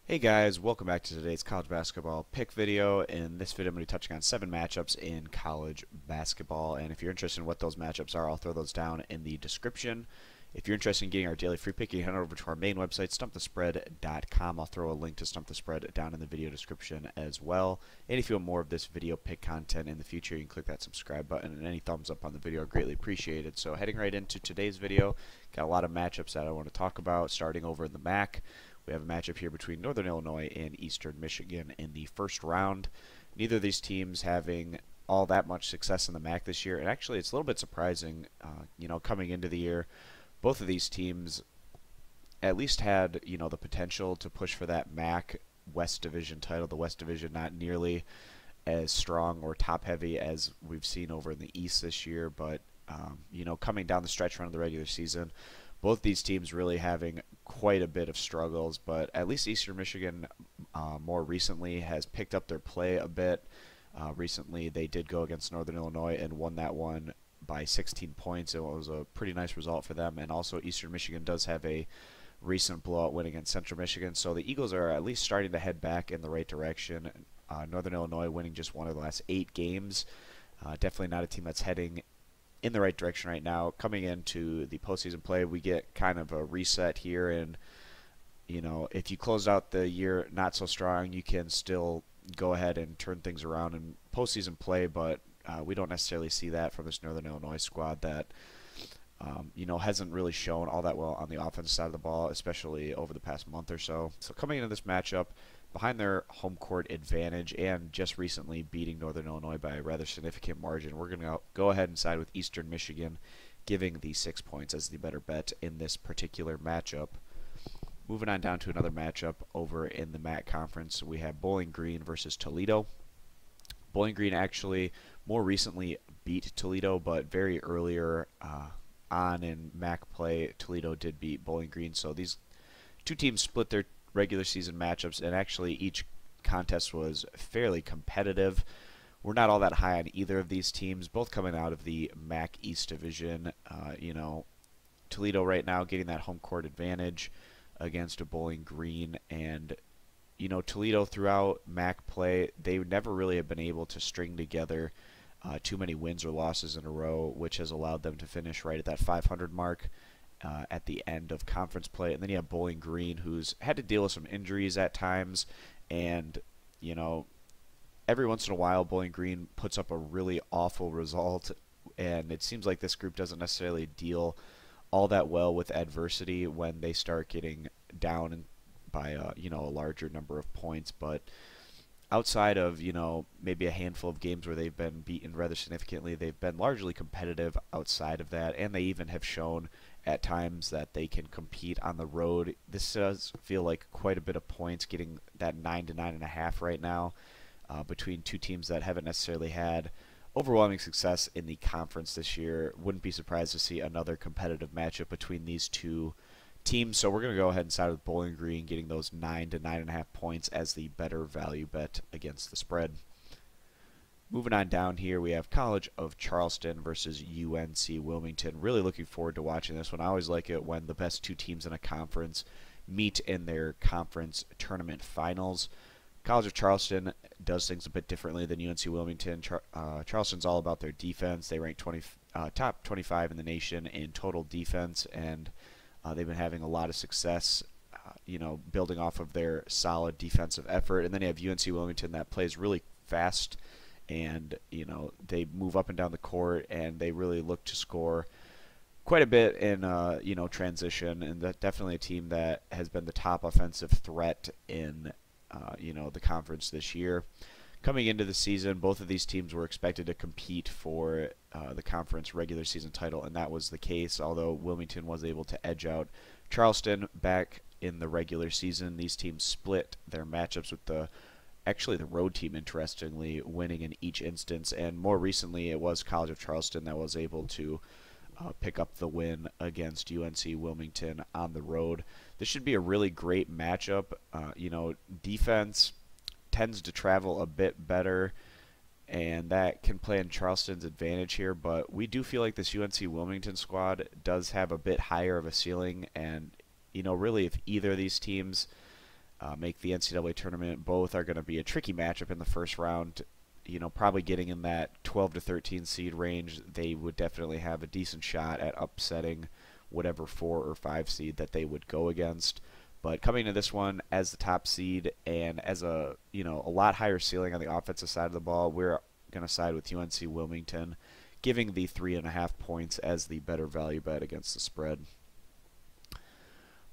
Hey guys, welcome back to today's college basketball pick video. In this video, I'm going to be touching on 7 matchups in college basketball. And if you're interested in what those matchups are, I'll throw those down in the description. If you're interested in getting our daily free pick, you can head over to our main website, stumpthespread.com. I'll throw a link to Stump the Spread down in the video description as well. And if you want more of this video pick content in the future, you can click that subscribe button, and any thumbs up on the video are greatly appreciated. So heading right into today's video, got a lot of matchups that I want to talk about, starting over in the MAC. We have a matchup here between Northern Illinois and Eastern Michigan in the first round. Neither of these teams having all that much success in the MAC this year, and actually it's a little bit surprising, coming into the year. Both of these teams at least had, the potential to push for that MAC West Division title. The West Division not nearly as strong or top-heavy as we've seen over in the East this year, but, coming down the stretch run of the regular season, both these teams really having quite a bit of struggles, but at least Eastern Michigan more recently has picked up their play a bit. Recently they did go against Northern Illinois and won that one by 16 points. It was a pretty nice result for them, and also Eastern Michigan does have a recent blowout win against Central Michigan, so the Eagles are at least starting to head back in the right direction. Northern Illinois winning just one of the last 8 games. Definitely not a team that's heading in the right direction right now. Coming into the postseason play, we get kind of a reset here, and if you close out the year not so strong, you can still go ahead and turn things around in postseason play, but we don't necessarily see that from this Northern Illinois squad that hasn't really shown all that well on the offensive side of the ball, especially over the past month or so. So coming into this matchup, behind their home court advantage and just recently beating Northern Illinois by a rather significant margin, we're going to go ahead and side with Eastern Michigan, giving the 6 points as the better bet in this particular matchup. Moving on down to another matchup over in the MAC conference, we have Bowling Green versus Toledo. Bowling Green actually more recently beat Toledo, but very earlier on in MAC play, Toledo did beat Bowling Green. So these two teams split their regular season matchups, and actually each contest was fairly competitive. We're not all that high on either of these teams, both coming out of the MAC East Division. Toledo right now getting that home court advantage against a Bowling Green, and Toledo throughout MAC play, they never really have been able to string together too many wins or losses in a row, which has allowed them to finish right at that 500 mark at the end of conference play. And then you have Bowling Green, who's had to deal with some injuries at times, and every once in a while Bowling Green puts up a really awful result, and it seems like this group doesn't necessarily deal all that well with adversity when they start getting down by a larger number of points. But outside of maybe a handful of games where they've been beaten rather significantly, they've been largely competitive outside of that, and they even have shown at times that they can compete on the road. This does feel like quite a bit of points, getting that 9 to 9.5 right now between two teams that haven't necessarily had overwhelming success in the conference this year. Wouldn't be surprised to see another competitive matchup between these two teams. So we're going to go ahead and side with Bowling Green, getting those 9 to 9.5 points as the better value bet against the spread. Moving on down here, we have College of Charleston versus UNC Wilmington. Really looking forward to watching this one. I always like it when the best two teams in a conference meet in their conference tournament finals. College of Charleston does things a bit differently than UNC Wilmington. Charleston's all about their defense. They rank top 25 in the nation in total defense, and they've been having a lot of success, building off of their solid defensive effort. And then you have UNC Wilmington that plays really fast, and they move up and down the court, and they really look to score quite a bit in transition. And that definitely a team that has been the top offensive threat in the conference this year. Coming into the season, both of these teams were expected to compete for the conference regular season title, and that was the case. Although Wilmington was able to edge out Charleston back in the regular season, these teams split their matchups with the road team, interestingly, winning in each instance. And more recently, it was College of Charleston that was able to pick up the win against UNC Wilmington on the road. This should be a really great matchup. Defense tends to travel a bit better, and that can play in Charleston's advantage here, but we do feel like this UNC Wilmington squad does have a bit higher of a ceiling, and really if either of these teams make the NCAA tournament. Both are going to be a tricky matchup in the first round. Probably getting in that 12 to 13 seed range. They would definitely have a decent shot at upsetting whatever 4 or 5 seed that they would go against. But coming to this one as the top seed and as a lot higher ceiling on the offensive side of the ball, we're going to side with UNC Wilmington, giving the 3.5 points as the better value bet against the spread.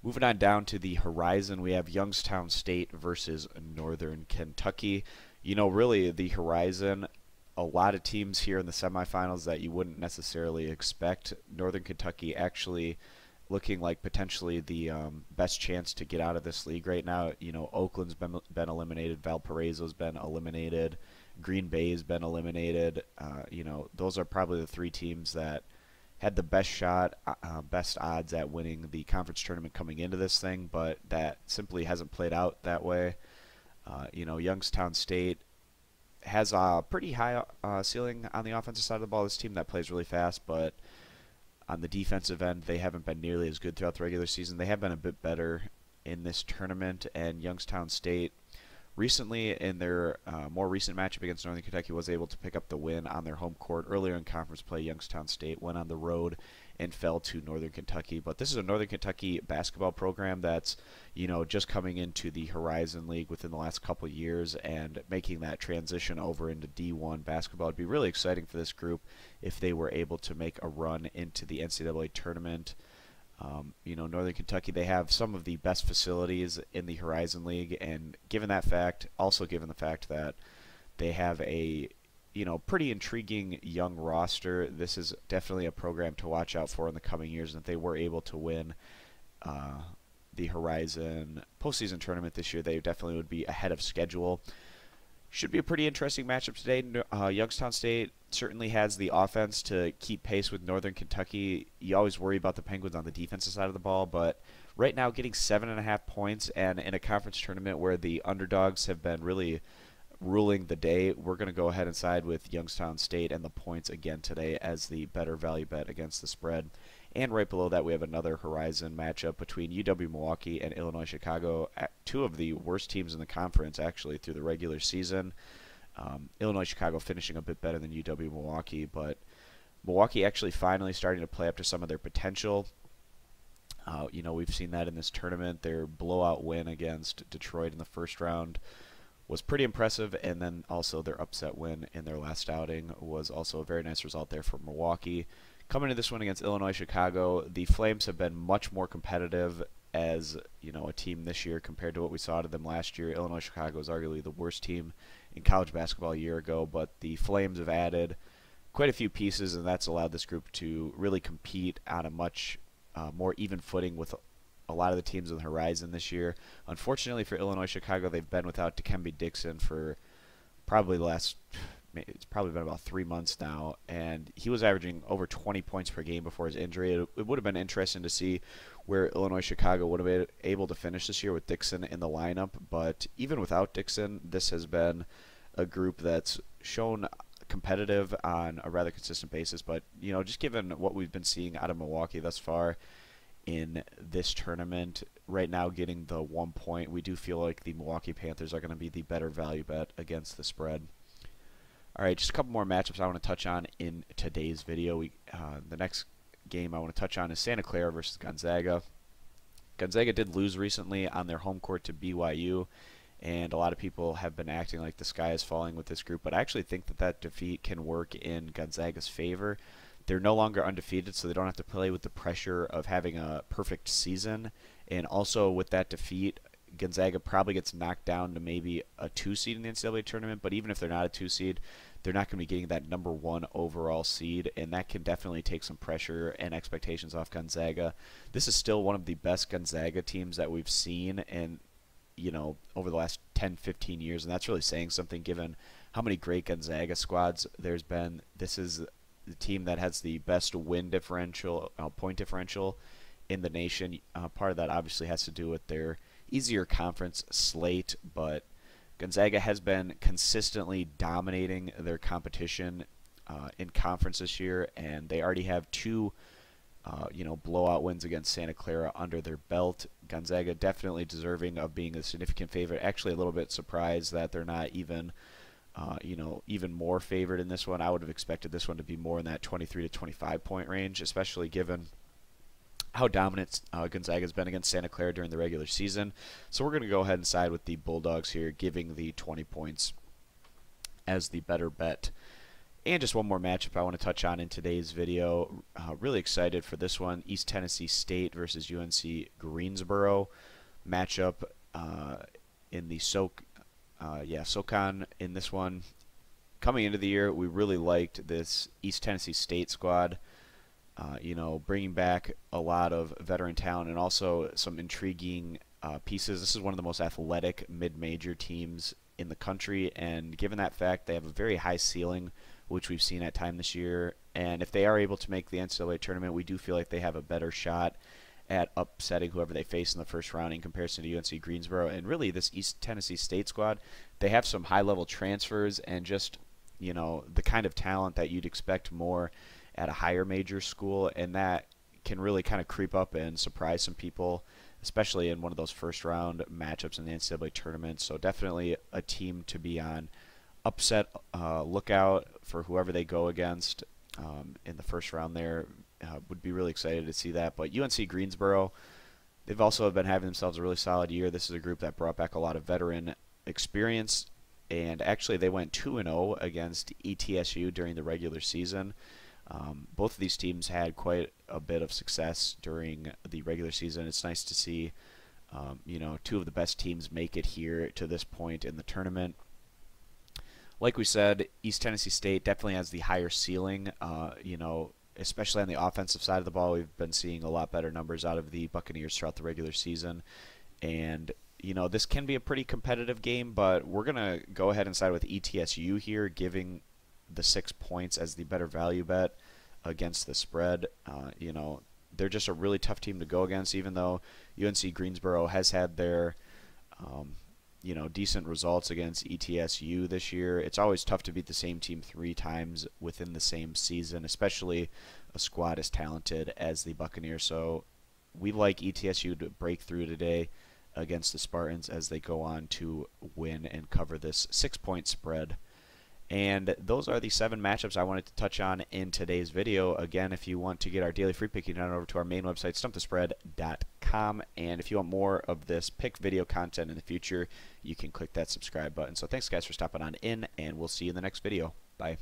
Moving on down to the horizon, we have Youngstown State versus Northern Kentucky. Really the horizon, a lot of teams here in the semifinals that you wouldn't necessarily expect. Northern Kentucky actually looking like potentially the best chance to get out of this league right now. Oakland's been eliminated, Valparaiso's been eliminated, Green Bay's been eliminated. Those are probably the 3 teams that had the best shot, best odds at winning the conference tournament coming into this thing, but that simply hasn't played out that way. Youngstown State has a pretty high ceiling on the offensive side of the ball. This team that plays really fast, but on the defensive end, they haven't been nearly as good throughout the regular season. They have been a bit better in this tournament, and Youngstown State recently in their more recent matchup against Northern Kentucky was able to pick up the win on their home court. Earlier in conference play, Youngstown State went on the road and fell to Northern Kentucky. But this is a Northern Kentucky basketball program that's, just coming into the Horizon League within the last couple of years and making that transition over into D1 basketball. It'd be really exciting for this group if they were able to make a run into the NCAA tournament. Northern Kentucky, they have some of the best facilities in the Horizon League, and given the fact that they have a pretty intriguing young roster, this is definitely a program to watch out for in the coming years. And if they were able to win the Horizon postseason tournament this year, they definitely would be ahead of schedule. Should be a pretty interesting matchup today. Youngstown State certainly has the offense to keep pace with Northern Kentucky. You always worry about the Penguins on the defensive side of the ball, but right now getting 7.5 points and in a conference tournament where the underdogs have been really ruling the day, we're going to go ahead and side with Youngstown State and the points again today as the better value bet against the spread. And right below that, we have another Horizon matchup between UW-Milwaukee and Illinois-Chicago, 2 of the worst teams in the conference, actually, through the regular season. Illinois-Chicago finishing a bit better than UW-Milwaukee, but Milwaukee actually finally starting to play up to some of their potential. We've seen that in this tournament. Their blowout win against Detroit in the first round was pretty impressive, and then also their upset win in their last outing was also a very nice result there for Milwaukee. Coming to this one against Illinois-Chicago, the Flames have been much more competitive as a team this year compared to what we saw out of them last year. Illinois-Chicago is arguably the worst team in college basketball a year ago, but the Flames have added quite a few pieces, and that's allowed this group to really compete on a much more even footing with a lot of the teams on the horizon this year. Unfortunately for Illinois-Chicago, they've been without Dikembe Dixon for probably it's probably been about 3 months now, and he was averaging over 20 points per game before his injury. It would have been interesting to see where Illinois-Chicago would have been able to finish this year with Dixon in the lineup, but even without Dixon, this has been a group that's shown competitive on a rather consistent basis. But, just given what we've been seeing out of Milwaukee thus far in this tournament, right now getting the 1 point, we do feel like the Milwaukee Panthers are going to be the better value bet against the spread. All right, just a couple more matchups I want to touch on in today's video. The next game I want to touch on is Santa Clara versus Gonzaga. Gonzaga did lose recently on their home court to BYU, and a lot of people have been acting like the sky is falling with this group, but I actually think that defeat can work in Gonzaga's favor. They're no longer undefeated, so they don't have to play with the pressure of having a perfect season, and also with that defeat, Gonzaga probably gets knocked down to maybe a 2 seed in the NCAA tournament, but even if they're not a 2 seed, they're not going to be getting that number 1 overall seed, and that can definitely take some pressure and expectations off Gonzaga. This is still one of the best Gonzaga teams that we've seen and over the last 10-15 years, and that's really saying something given how many great Gonzaga squads there's been. This is the team that has the best win differential, point differential in the nation. Part of that obviously has to do with their easier conference slate, but Gonzaga has been consistently dominating their competition in conference this year, and they already have 2 blowout wins against Santa Clara under their belt. Gonzaga definitely deserving of being a significant favorite. Actually, a little bit surprised that they're not even, even more favored in this one. I would have expected this one to be more in that 23 to 25 point range, especially given how dominant Gonzaga has been against Santa Clara during the regular season. So we're going to go ahead and side with the Bulldogs here, giving the 20 points as the better bet. And just one more matchup I want to touch on in today's video. Really excited for this one. East Tennessee State versus UNC Greensboro matchup in the SoCon in this one. Coming into the year, we really liked this East Tennessee State squad. Bringing back a lot of veteran talent and also some intriguing pieces. This is one of the most athletic mid-major teams in the country, and given that fact, they have a very high ceiling, which we've seen at time this year. And if they are able to make the NCAA tournament, we do feel like they have a better shot at upsetting whoever they face in the first round in comparison to UNC Greensboro. And really, this East Tennessee State squad, they have some high-level transfers and just, the kind of talent that you'd expect more at a higher major school, and that can really kind of creep up and surprise some people, especially in one of those first-round matchups in the NCAA tournament. So definitely a team to be on upset lookout for whoever they go against in the first round there. Would be really excited to see that. But UNC Greensboro, they've also been having themselves a really solid year. This is a group that brought back a lot of veteran experience, and actually they went 2-0 against ETSU during the regular season. Both of these teams had quite a bit of success during the regular season. It's nice to see, two of the best teams make it here to this point in the tournament. Like we said, East Tennessee State definitely has the higher ceiling, especially on the offensive side of the ball. We've been seeing a lot better numbers out of the Buccaneers throughout the regular season. And, this can be a pretty competitive game, but we're going to go ahead and side with ETSU here, giving the 6 points as the better value bet against the spread. They're just a really tough team to go against, even though UNC Greensboro has had their decent results against ETSU this year. It's always tough to beat the same team 3 times within the same season, especially a squad as talented as the Buccaneers. So we like ETSU to break through today against the Spartans as they go on to win and cover this 6-point spread. And those are the 7 matchups I wanted to touch on in today's video. Again, if you want to get our daily free pick, you can head over to our main website, stumpthespread.com. And if you want more of this pick video content in the future, you can click that subscribe button. So thanks, guys, for stopping on in, and we'll see you in the next video. Bye.